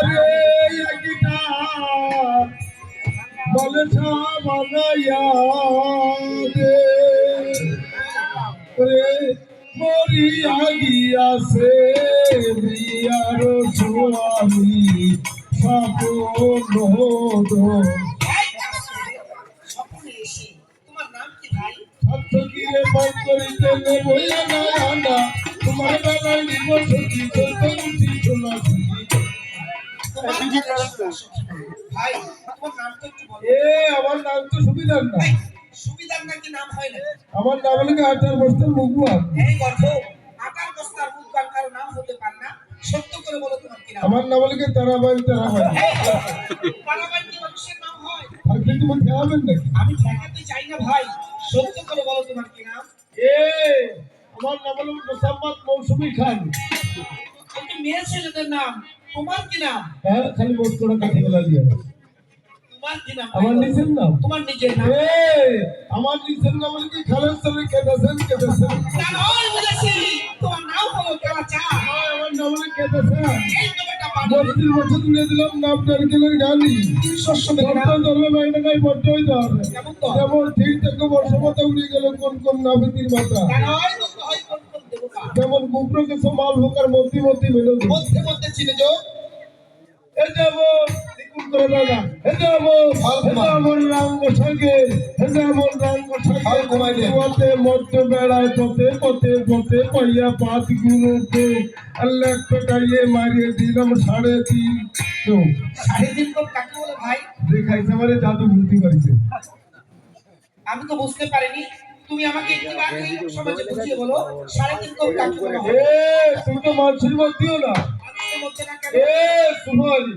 রে একটা বলছা বানাইয়া দে রে মরিয়া গিয়াছে বিয়ার স্বামী সাপন ছাত্রীরে পাঠ করিতে বইয়া না আনা তোমার বেলায় নিবসতি চলতে উঠি শোনা আমার নাম তো সুবিধার না সুবিধার নাকি নাম হয় না আমার নাম হলো আটার বস্তার মুখবান এই গর্ভ আকার বস্তার মুখবান কারো নাম হতে পারে না সত্য করে বলো তোমার কি নাম আমার নাম হলো তারাবাই তারাবাই তারাবাই কি মানুষের নাম হয় আর কি তুমি খেয়াবেন নাকি আমি ঠেকাতে চাই না ভাই সত্য করে বলো তোমার কি নাম আমার নাম হলো মোসাম্মদ মৌসুমী খান একটি মেয়ে ছেলেদের নাম তোমার কি নাম হ্যাঁ খালি মোট করে কাঠি গলা দিয়ে তোমার কি নাম আমার নিজের নাম তোমার নিজের নাম আমার নিজের নাম হলো কি খালেদ সাহেব কেদাসেন কেদাসেন না ওই বলেছি তোমার নাম হলো কালাচা আমার নাম হলো কেদাসেন এই তো বেটা পানি 32 বছর তুলে দিলাম নাম নারকেলের গালি শস্য দেখে না ধর্মে বাইরে গাই বড্ড হইতে হবে কেমন তো যেমন ঠিক থেকে বর্ষমাতা উড়ে গেল কোন কোন নাবিতির মাথা কেন হয় তো হয় কোন কোন দেবতা যেমন গুপ্র কিছু মাল হোকার মধ্যে মধ্যে মেলে মধ্যে মধ্যে চিনে যাও এ যাবো দ্বিগুণ করে দাদা এ যাবো রাঙ্গ সাগে এ যাবো রাঙ্গ সাগে পথে মধ্য বেড়ায় পথে পথে পথে পাইয়া পাঁচ গুলোতে আল্লাহ টাইয়ে মারিয়ে দিলাম 3.5 তো 3.5 কোপ কাকে বলে ভাই দেখাইছে আমারে জাদু বুদ্ধি করেছে আমি তো বুঝতে পারিনি তুমি আমাকে একটিবার এই সমাজে বুঝিয়ে বলো 3.5 কোপ কাকে বলে তুমি তো মানুষের মধ্যেও না আমি মধ্যে না কেন সুহারি